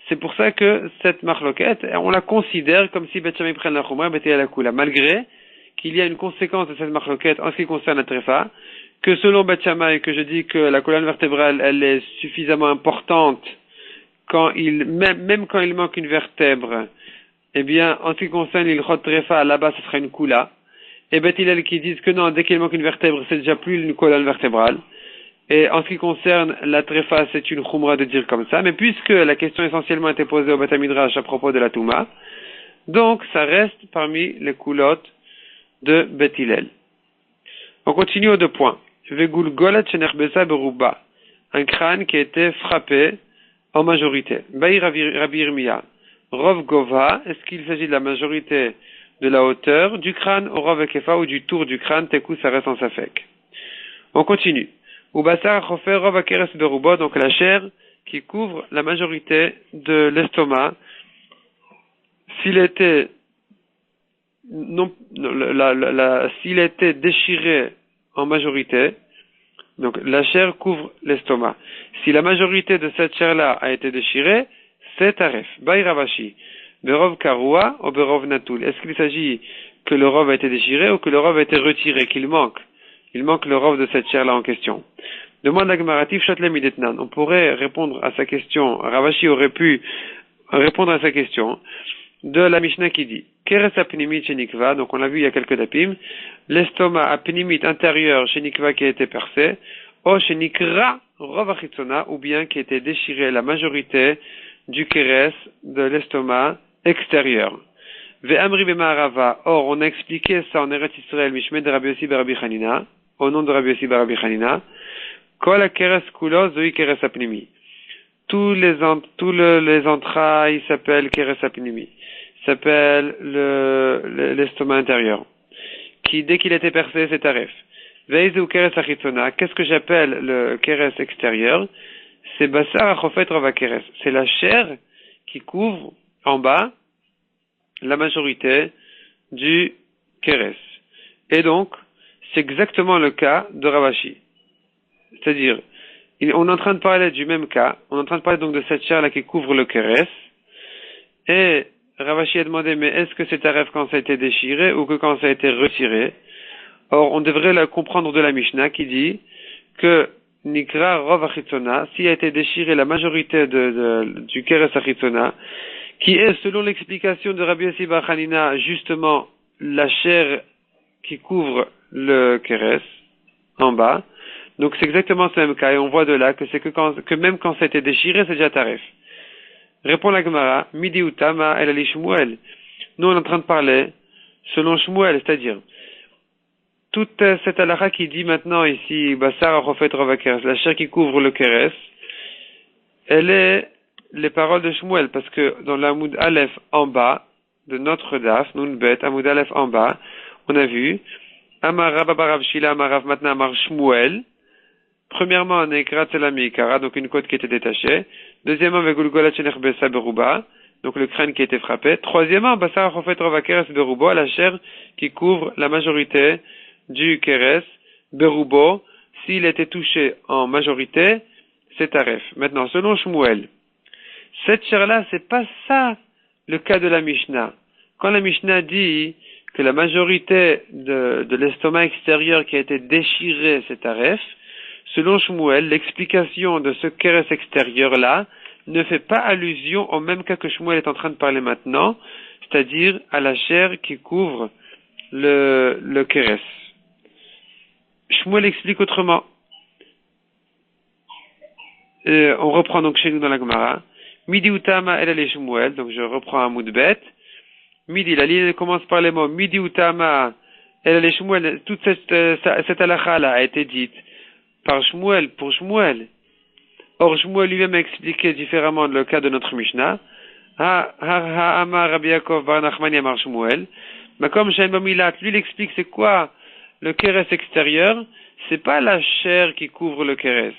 c'est pour ça que cette marloquette, on la considère comme si Bet Shammai prennent la Khumra, Bet Hillel la Kula, malgré qu'il y a une conséquence de cette marloquette en ce qui concerne la tréfa, que selon Bet Shammai, que je dis que la colonne vertébrale, elle est suffisamment importante même quand il manque une vertèbre, eh bien, en ce qui concerne l'ilchot tréfa, là-bas, ce sera une kula. Et Bet Hillel qui disent que non, dès qu'il manque une vertèbre, c'est déjà plus une colonne vertébrale. Et en ce qui concerne la tréfa, c'est une khumra de dire comme ça. Mais puisque la question essentiellement était posée au Bet Midrash à propos de la touma, donc ça reste parmi les coulottes de Bet Hillel. On continue aux deux points. Vegul golat shenerbesa beruba. Un crâne qui a été frappé en majorité. Baï Rabbi Yirmiya. Rov gova, est-ce qu'il s'agit de la majorité de la hauteur du crâne au Rov Ekefa ou du tour du crâne, tekou ça reste en safek. On continue. Ubasar chofer Rov Akeres beruba, donc la chair qui couvre la majorité de l'estomac. S'il était s'il était déchiré en majorité, donc la chair couvre l'estomac. Si la majorité de cette chair-là a été déchirée, c'est taref. Baï Ravashi. Berov Karua ou Berov Natul. Est-ce qu'il s'agit que le rov a été déchiré ou que le rov a été retiré, qu'il manque? Il manque le rov de cette chair-là en question. Demande à Gemaratif Shatle Midetnan. On pourrait répondre à sa question. Ravashi aurait pu répondre à sa question de la Mishnah qui dit Keres apnimit shenikva, donc on l'a vu il y a quelques dapim, l'estomac apnimit intérieur shenikva qui a été percé, ou shenikra rov achitzona, ou bien qui a été déchiré la majorité du keres de l'estomac extérieur. Ve'amri b'ma'arava, or on a expliqué ça en Eretz Israël, Mishmei de Rabbi Yossi bar Rabbi Chanina, au nom de Rabbi Yossi bar Rabbi Chanina, kol keres kulo zoi keres apnimi. Tous les entrailles s'appellent keres apnimi. S'appelle l'estomac intérieur, qui dès qu'il était percé, c'est taref. Veizu keres achitzona, qu'est-ce que j'appelle le keres extérieur? C'est basar achofet rova keres. C'est la chair qui couvre en bas la majorité du keres. Et donc, c'est exactement le cas de Ravashi. C'est-à-dire, on est en train de parler du même cas, on est en train de parler donc de cette chair-là qui couvre le keres, et Ravashi a demandé, mais est-ce que c'est taref quand ça a été déchiré ou que quand ça a été retiré? Or, on devrait la comprendre de la Mishnah qui dit que Nikra Rov Achitzona, s'il a été déchiré la majorité du Keres Achitzona, qui est, selon l'explication de Rabbi Yossi bar Chanina, justement la chair qui couvre le Keres en bas. Donc c'est exactement ce même cas, et on voit de là que c'est que même quand ça a été déchiré, c'est déjà taref. Répond la Gemara, Midi Utama el Ali Shmuel. Nous, on est en train de parler selon Shmuel, c'est-à-dire, toute cette halakha qui dit maintenant ici, Basar Achofet Rova Keres, la chair qui couvre le Keres, elle est les paroles de Shmuel, parce que dans l'Amoud Aleph en bas, de notre daf, Nun Bet, Amoud Aleph en bas, on a vu, Amarav Abarav Shila, Amarav maintenant Amar Shmuel. Premièrement, on a Ekrat Selamikara, donc une côte qui était détachée. Deuxièmement, Vegulgola Chenerbesa Beruba, donc le crâne qui a été frappé. Troisièmement, Basar Achofet Rova Keres Berubo, la chair qui couvre la majorité du Keres Berubo, s'il était touché en majorité, c'est taref. Maintenant, selon Shmuel, cette chair-là, c'est pas ça le cas de la Mishnah. Quand la Mishnah dit que la majorité de l'estomac extérieur qui a été déchiré, c'est taref, selon Shmuel, l'explication de ce kéres extérieur-là ne fait pas allusion au même cas que Shmuel est en train de parler maintenant, c'est-à-dire à la chair qui couvre le kéres. Shmuel explique autrement. On reprend donc chez nous dans la Gemara. Midi utama el ale Shmuel, donc je reprends un moudbet. Midi, la ligne commence par les mots Midi utama el ale Shmuel. Toute cette halakha là a été dite par Shmuel pour Shmuel. Or Shmuel lui-même a expliqué différemment le cas de notre Mishnah. Ha amar Rabbi Yaakov bar Nachmani amar Shmuel. Mais comme Shaim Bamilat, lui il explique c'est quoi le kéres extérieur. C'est pas la chair qui couvre le kéres.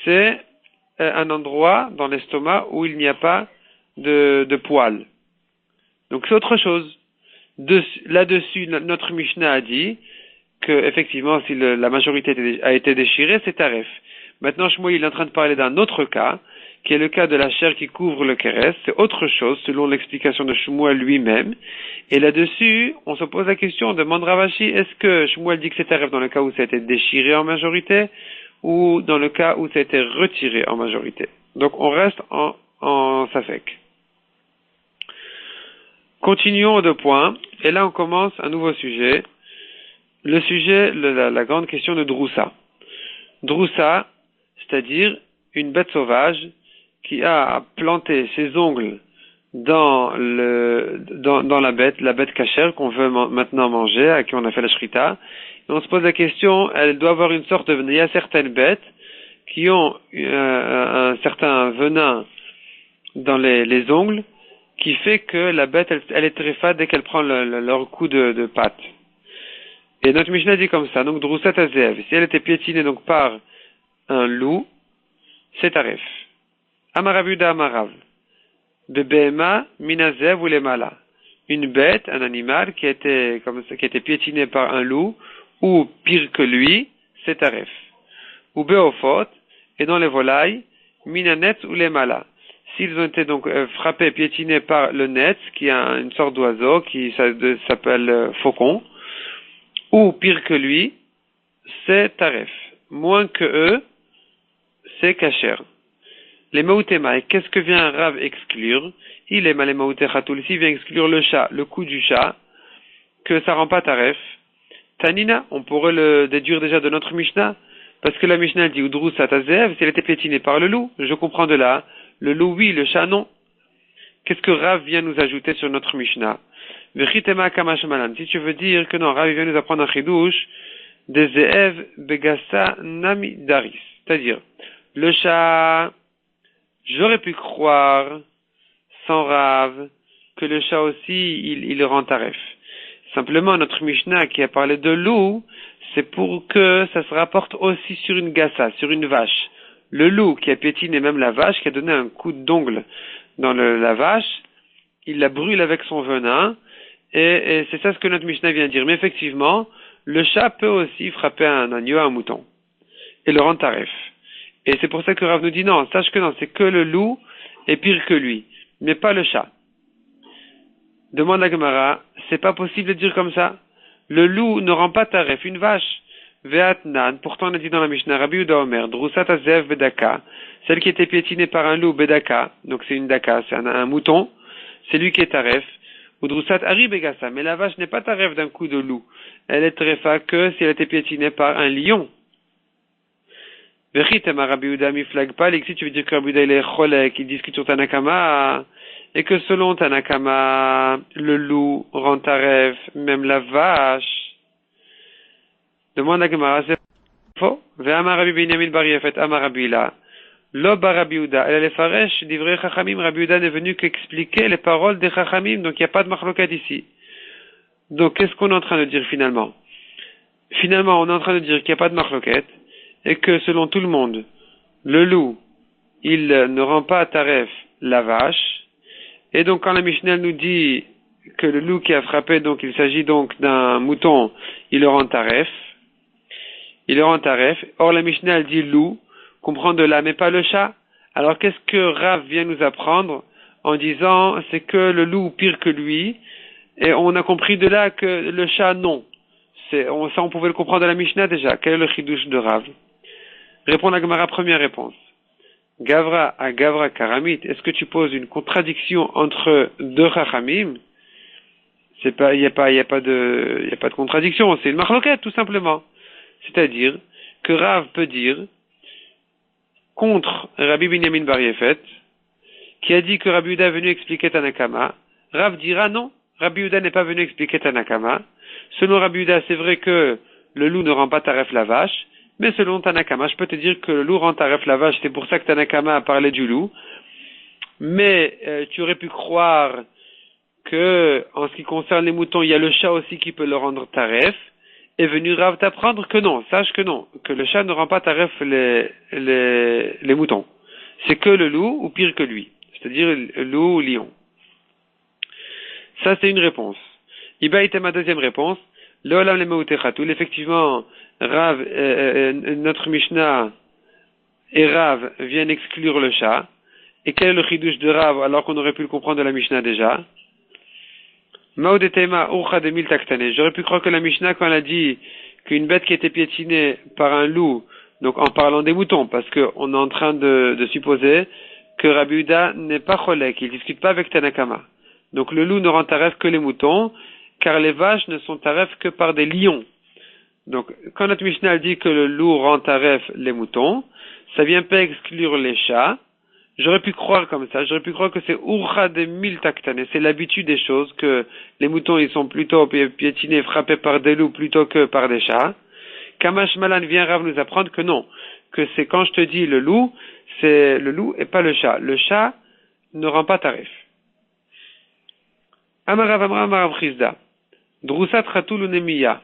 C'est un endroit dans l'estomac où il n'y a pas de poils. Donc c'est autre chose. Là-dessus, notre Mishnah a dit que effectivement, si la majorité a été déchirée, c'est taref. Maintenant, Shmuel est en train de parler d'un autre cas, qui est le cas de la chair qui couvre le kéres. C'est autre chose, selon l'explication de Shmuel lui-même. Et là-dessus, on se pose la question, on demande Ravashi, est-ce que Shmuel dit que c'est taref dans le cas où ça a été déchiré en majorité, ou dans le cas où ça a été retiré en majorité. Donc on reste en safek. Continuons aux 2 points, et là on commence un nouveau sujet. Le sujet, la grande question de Droussa. Droussa, c'est-à-dire une bête sauvage qui a planté ses ongles dans la bête cachère qu'on veut maintenant manger, à qui on a fait la shrita. Et on se pose la question, elle doit avoir une sorte de venin. Il y a certaines bêtes qui ont un certain venin dans les ongles qui fait que la bête, elle est tréfa dès qu'elle prend leur coup de patte. Et notre Mishnah dit comme ça, donc Droussat Azev, si elle était piétinée donc par un loup, c'est taref. Amarabuda Amarav. Bebema Minazev ou Lemala. Une bête, un animal qui était piétiné par un loup, ou pire que lui, c'est taref. Ou beofot, et dans les volailles, minanet ou les malas. S'ils ont été donc frappés, piétinés par le net, qui est une sorte d'oiseau qui s'appelle faucon, ou pire que lui, c'est taref. Moins que eux, c'est kasher. Les maoutema, et qu'est-ce que vient Rav exclure? Il est mal les maouté khatoul, s'il vient exclure le chat, le coup du chat, que ça rend pas taref. Tanina, on pourrait le déduire déjà de notre Mishnah, parce que la Mishnah dit Udrou Satazev, si elle était piétinée par le loup, je comprends de là, le loup oui, le chat non. Qu'est-ce que Rav vient nous ajouter sur notre Mishnah? Vechitema kamashmalan, si tu veux dire que non, Rav vient nous apprendre un chidouche, des Zeev begasa nami daris, c'est-à-dire, le chat, j'aurais pu croire, sans Rav, que le chat aussi, il rend taref. Simplement, notre Mishnah qui a parlé de loup, c'est pour que ça se rapporte aussi sur une gassa, sur une vache. Le loup qui a piétiné même la vache, qui a donné un coup d'ongle dans la vache, il la brûle avec son venin, et c'est ça ce que notre Mishnah vient dire. Mais effectivement, le chat peut aussi frapper un agneau, un mouton, et le rendre taref. Et c'est pour ça que Rav nous dit non, sache que non, c'est que le loup est pire que lui, mais pas le chat. Demande la Gemara, c'est pas possible de dire comme ça. Le loup ne rend pas taref, une vache. Ve'atnan, pourtant on a dit dans la Mishnah, Rabbi Yehuda Omer, Drusat Azev Bedaka, celle qui était piétinée par un loup Bedaka, donc c'est une daka, c'est un mouton, c'est lui qui est taref. Ou Drusat Ari Begasa, mais la vache n'est pas taref d'un coup de loup. Elle est tarefa que si elle était piétinée par un lion. Vechitema Rabbi Yehuda miflag pas, ici tu veux dire que Rabbi Yehuda il est cholek, qui discute sur Tanakama, et que selon Tanakama, le loup rend taref, même la vache. Demande à Gemara, c'est faux. Ve'amar Rabbi Binyamin bar Yefet, amar Rabbi la. Lo bar Rabbi Yehuda. Elle est faresh, d'ivrei Chachamim. Rabbi Yehuda n'est venu qu'expliquer les paroles des Chachamim, donc il n'y a pas de machlokat ici. Donc qu'est-ce qu'on est en train de dire finalement? Finalement, on est en train de dire qu'il n'y a pas de machlokat, et que selon tout le monde, le loup, il ne rend pas taref la vache, et donc quand la Mishnah nous dit que le loup qui a frappé, donc il s'agit donc d'un mouton, il le rend taref. il le rend taref. Or, la Mishnah, elle dit loup, qu'on prend de là, mais pas le chat. Alors, qu'est-ce que Rav vient nous apprendre en disant, c'est que le loup pire que lui, et on a compris de là que le chat, non. Ça, on pouvait le comprendre de la Mishnah déjà. Quel est le chidouche de Rav? Répond la Gemara, première réponse. Gavra à Gavra Karamit, est-ce que tu poses une contradiction entre deux Chachamim? Il n'y a pas de contradiction, c'est une marloquette, tout simplement. C'est-à-dire que Rav peut dire contre Rabbi Binyamin Bar Yefet, qui a dit que Rabbi Yehuda est venu expliquer Tanakama. Rav dira non, Rabbi Yehuda n'est pas venu expliquer Tanakama. Selon Rabbi Yehuda, c'est vrai que le loup ne rend pas taref la vache, mais selon Tanakama, je peux te dire que le loup rend taref la vache, c'est pour ça que Tanakama a parlé du loup. Mais tu aurais pu croire que, en ce qui concerne les moutons, il y a le chat aussi qui peut le rendre taref. Est venu Rav t'apprendre que non, sache que non, que le chat ne rend pas taref les moutons. C'est que le loup ou pire que lui, c'est-à-dire le loup ou lion. Ça, c'est une réponse. Iba était ma deuxième réponse. L'olam le meutechatoul. Effectivement, Rav, notre Mishnah et Rav viennent exclure le chat. Et quel est le chidouche de Rav alors qu'on aurait pu le comprendre de la Mishnah déjà? Maudetema urcha de mil taktane. J'aurais pu croire que la Mishnah, quand elle a dit qu'une bête qui était piétinée par un loup, donc en parlant des moutons, parce qu'on est en train de supposer que Rabbi Yehuda n'est pas cholek, il discute pas avec Tanakama. Donc le loup ne rend taref que les moutons, car les vaches ne sont taref que par des lions. Donc quand notre Mishnah dit que le loup rend taref les moutons, ça vient pas exclure les chats. J'aurais pu croire comme ça, j'aurais pu croire que c'est urcha de mil taktane, c'est l'habitude des choses, que les moutons ils sont plutôt piétinés, frappés par des loups plutôt que par des chats. Kamash Malan vient Rav nous apprendre que non, que c'est quand je te dis le loup, c'est le loup et pas le chat. Le chat ne rend pas tarif. Amarav Amram Amarav Chizda, Drusat Chatul Unemiya.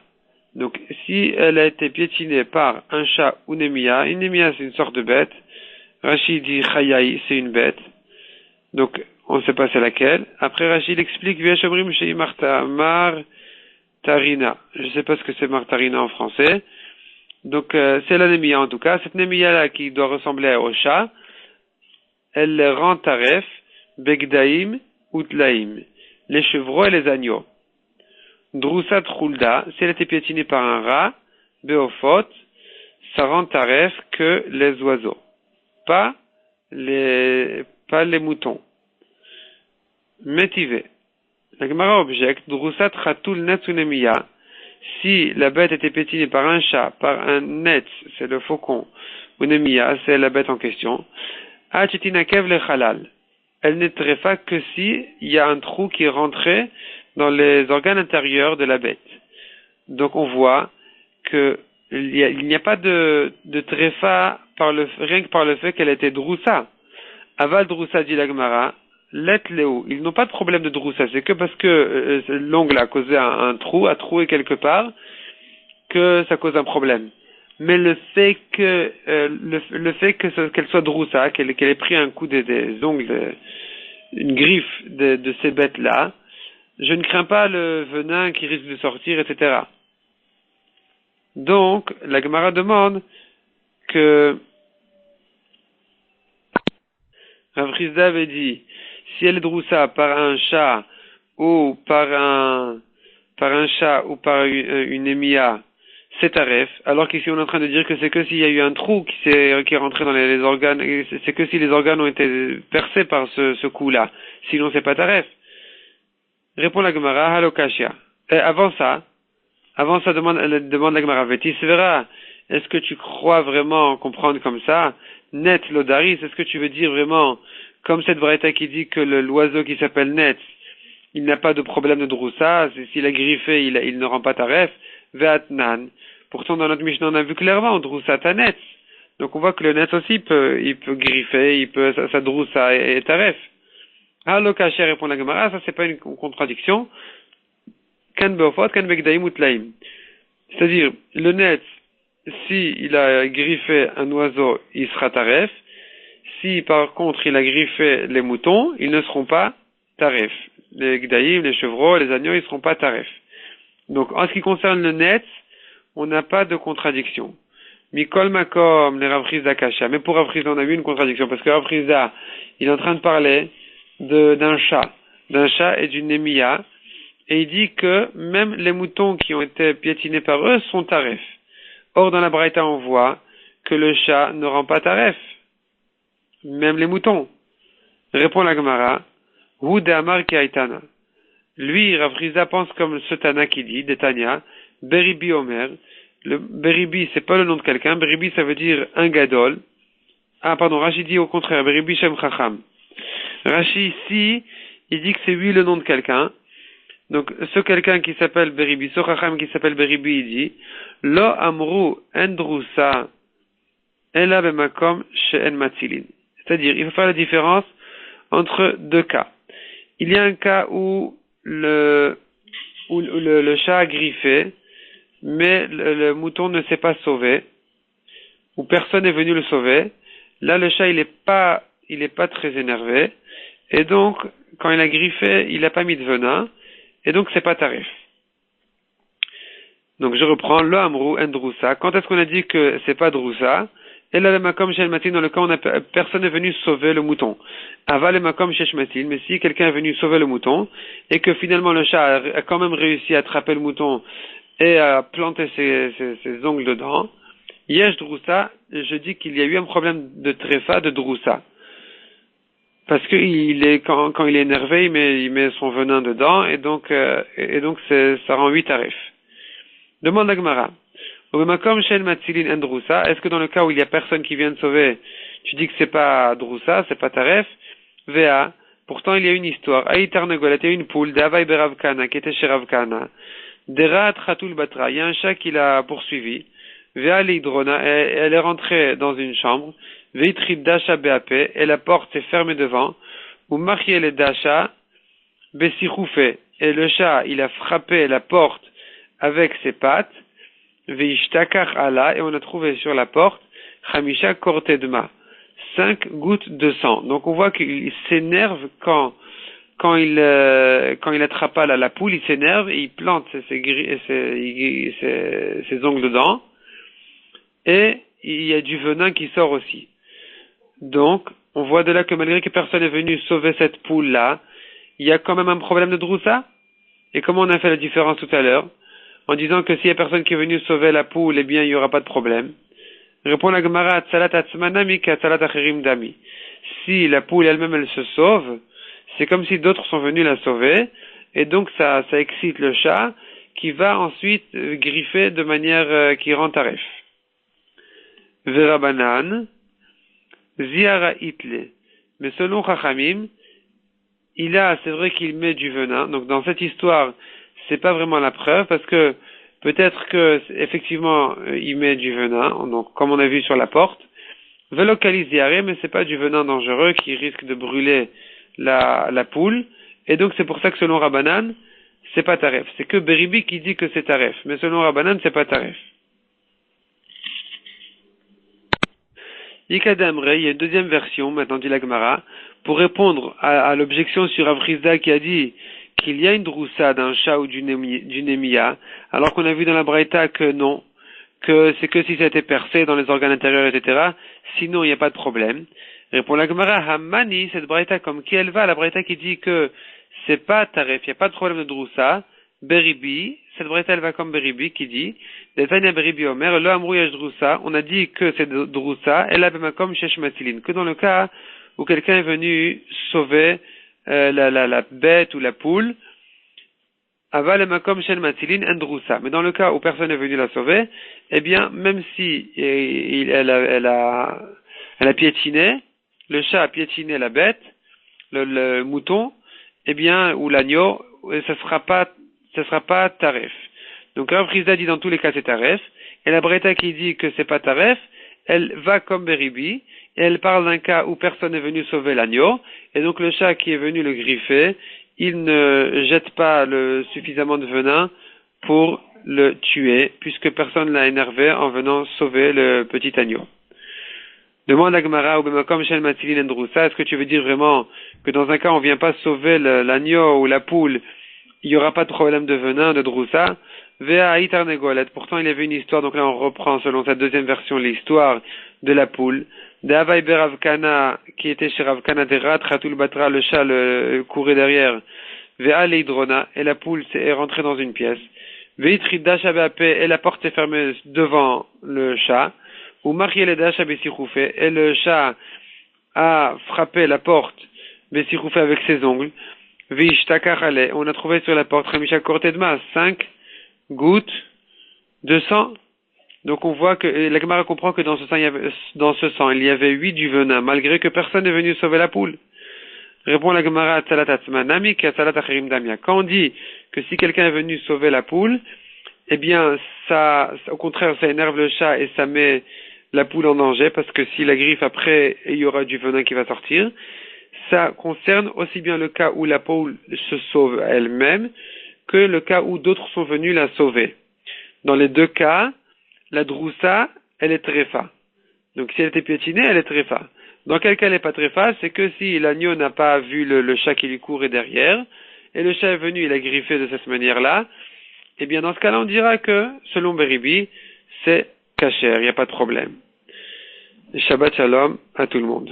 Donc si elle a été piétinée par un chat ou Nemiya, une Nemiya c'est une sorte de bête, Rachid dit Chayaï, c'est une bête. Donc, on ne sait pas c'est laquelle. Après, Rachid explique Vieshamrim chez Martarina. Je ne sais pas ce que c'est Martarina en français. Donc, c'est la Némia en tout cas. Cette Némia-là qui doit ressembler au chat, elle rend taref, Begdaïm, Utlaïm, les chevreaux et les agneaux. Drusat Khulda, si elle était piétinée par un rat, Beofot, ça rend taref que les oiseaux. Pas les moutons. Métivé. La Gemara objecte, Drusat Chatul Netsunemiya, si la bête était pétinée par un chat, par un netz, c'est le faucon, ou Nemiya, c'est la bête en question, Achitinakev le Halal. Elle n'est tréfa que si il y a un trou qui est rentré dans les organes intérieurs de la bête. Donc on voit que il n'y a pas de tréfa rien que par le fait qu'elle était droussa. Aval droussa dit la Gemara, let léo. Ils n'ont pas de problème de droussa. C'est que parce que l'ongle a causé un trou, a troué quelque part, que ça cause un problème. Mais le fait qu'elle soit droussa, qu'elle ait pris un coup des ongles, une griffe de ces bêtes-là, je ne crains pas le venin qui risque de sortir, etc. Donc, la Gemara demande que Rav Chizda avait dit, si elle est droussa par un chat ou par un chat ou par une émia, c'est taref, alors qu'ici on est en train de dire que c'est que s'il y a eu un trou qui est rentré dans les organes, c'est que si les organes ont été percés par ce coup-là, sinon c'est pas taref. Répond la Gemara, halokashia. Avant ça demande la Gemara, Vétis verra, est-ce que tu crois vraiment comprendre comme ça? Net lodaris, est-ce que tu veux dire vraiment, comme cette vraie qui dit que l'oiseau qui s'appelle Net, il n'a pas de problème de droussa, s'il a griffé, il ne rend pas taref, ve'atnan. Pourtant, dans notre Mishnah, on a vu clairement, droussa tanet. Donc, on voit que le Net aussi il peut griffer, sa droussa est taref. Halo kacher, répond la Gemara, ça c'est pas une contradiction. Kan beofot, kan begdaim utlaim. C'est-à-dire, le Net, si il a griffé un oiseau, il sera taref. Si par contre il a griffé les moutons, ils ne seront pas taref. Les gdaïm, les chevreaux, les agneaux, ils ne seront pas taref. Donc en ce qui concerne le net, on n'a pas de contradiction. Mikol Makom, les Rav Chizda Kasha. Mais pour Rav Chizda, on a eu une contradiction, parce que Rav Chizda, il est en train de parler d'un chat et d'une némia, et il dit que même les moutons qui ont été piétinés par eux sont taref. Or, dans la Braïta, on voit que le chat ne rend pas taref. Même les moutons. Répond la Gemara, Hu de Amar Kaitana. Lui, Rav Chizda pense comme ce Tana qui dit, de Tanya, Beribi Omer. Le Beribi, c'est pas le nom de quelqu'un. Beribi, ça veut dire un gadol. Ah, pardon, Rashi dit au contraire, Beribi Shem Chacham. Rashi, ici, il dit que c'est lui le nom de quelqu'un. Donc, ce quelqu'un qui s'appelle Beribi, ce Chacham qui s'appelle Beribi, il dit, Lo Amru Endrusa Ela Bemakom She'en Matzilin. C'est-à-dire, il faut faire la différence entre deux cas. Il y a un cas où le chat a griffé, mais le mouton ne s'est pas sauvé, où personne n'est venu le sauver. Là, le chat, il est pas très énervé, et donc, quand il a griffé, il n'a pas mis de venin, et donc c'est pas tarif. Donc je reprends, le amrou endrousa. Quand est-ce qu'on a dit que c'est pas drousa? Et là, le makom shel matin, dans le cas où personne n'est venu sauver le mouton. Aval le makom shel matin, mais si quelqu'un est venu sauver le mouton, et que finalement le chat a quand même réussi à attraper le mouton et à planter ses ongles dedans, yesh drousa, je dis qu'il y a eu un problème de tréfa, de drousa. Parce que quand il est énervé, il met son venin dedans, et donc ça rend 8 tarifs. Demande à Gemara. Est-ce que dans le cas où il y a personne qui vient de sauver, tu dis que c'est pas Droussa, c'est pas Taref? Va. Pourtant, il y a une histoire. Aïtarnegol, il y a une poule, d'Avaï Beravkana, qui était chez Ravkana. Derat Ratul Batra, il y a un chat qui l'a poursuivi. Va l'Hydrona, elle est rentrée dans une chambre. Veitrid Dasha BAP, et la porte est fermée devant. Ou marié les Dasha, Bessiroufé, et le chat, il a frappé la porte avec ses pattes. Veishtakar Allah, et on a trouvé sur la porte, Hamisha Kortedma, 5 gouttes de sang. Donc on voit qu'il s'énerve quand il attrape la poule, il s'énerve et il plante ses ongles dedans, et il y a du venin qui sort aussi. Donc, on voit de là que malgré que personne n'est venu sauver cette poule-là, il y a quand même un problème de droussa. Et comment on a fait la différence tout à l'heure? En disant que s'il y a personne qui est venu sauver la poule, eh bien, il n'y aura pas de problème. Répond la Gemara, Tsalat Atzmanami ka Tsalat Achirim Dami. Si la poule elle-même, elle se sauve, c'est comme si d'autres sont venus la sauver, et donc ça excite le chat, qui va ensuite griffer de manière qui rend tarif. Verabanan, Ziara Itle. Mais selon Chachamim, c'est vrai qu'il met du venin. Donc dans cette histoire, c'est pas vraiment la preuve, parce que peut-être que effectivement il met du venin, donc comme on a vu sur la porte. Velocaliziare, mais c'est pas du venin dangereux qui risque de brûler la poule. Et donc c'est pour ça que selon Rabbanan, c'est pas taref. C'est que Beribi qui dit que c'est taref, mais selon Rabbanan, c'est pas taref. Ikadamre, il y a une deuxième version, maintenant dit la Gemara, pour répondre à l'objection sur Rav Chizda qui a dit qu'il y a une droussa d'un chat ou d'une émia, alors qu'on a vu dans la Braïta que non, que c'est que si ça a été percé dans les organes intérieurs, etc. Sinon, il n'y a pas de problème. Répond la Gemara, Hamani, cette Braïta, comme qui elle va, la Braïta qui dit que c'est pas taref, il n'y a pas de problème de droussa, Beribi, cette Braïta elle va comme Beribi qui dit, Detania Beribi Omer, le Amrouillage droussa, on a dit que c'est droussa, elle a comme Shesh Matilin, que dans le cas où quelqu'un est venu sauver la bête ou la poule, aval makom shen matilin endrousa. Mais dans le cas où personne n'est venu la sauver, eh bien, même si elle a piétiné, le chat a piétiné la bête, le mouton, eh bien, ou l'agneau, ça sera pas taref. Donc, Rav Chizda dit dans tous les cas c'est taref, et la Braïta qui dit que c'est pas taref, elle va comme Beribi, et elle parle d'un cas où personne n'est venu sauver l'agneau, et donc le chat qui est venu le griffer, il ne jette pas suffisamment de venin pour le tuer, puisque personne l'a énervé en venant sauver le petit agneau. Demande à Gemara ou Bemakom Shel Matilin Endrousa, est-ce que tu veux dire vraiment que dans un cas on vient pas sauver l'agneau ou la poule, il n'y aura pas de problème de venin, de droussa? Vea Itarnegolet. Pourtant, il y avait une histoire, donc là on reprend selon sa deuxième version l'histoire de la poule. De Havai Beravkana, qui était chez Ravkana de Rat, Ratul Batra, le chat le courait derrière. Vea Leidrona, et la poule est rentrée dans une pièce. Veitrid Shabeape, et la porte est fermée devant le chat. Ou Marielle Dashabesiroufé, et le chat a frappé la porte, Besiroufé avec ses ongles. Veishtakarale, on a trouvé sur la porte, Ramisha Kortedma, 5 gouttes de sang. Donc on voit que la Gemara comprend que dans ce sang il y avait 8 du venin, malgré que personne n'est venu sauver la poule. Répond la Gemara à Tzalat Atzma, Nami ki Tzalat Acherim Damia. Quand on dit que si quelqu'un est venu sauver la poule, eh bien ça, au contraire, ça énerve le chat et ça met la poule en danger, parce que si la griffe après, il y aura du venin qui va sortir. Ça concerne aussi bien le cas où la poule se sauve elle-même que le cas où d'autres sont venus la sauver. Dans les deux cas, la droussa, elle est tréfa. Donc si elle était piétinée, elle est tréfa. Dans quel cas elle n'est pas tréfa, c'est que si l'agneau n'a pas vu le chat qui lui courait derrière, et le chat est venu, il a griffé de cette manière-là, eh bien dans ce cas-là, on dira que, selon Beribi, c'est kasher, il n'y a pas de problème. Shabbat shalom à tout le monde.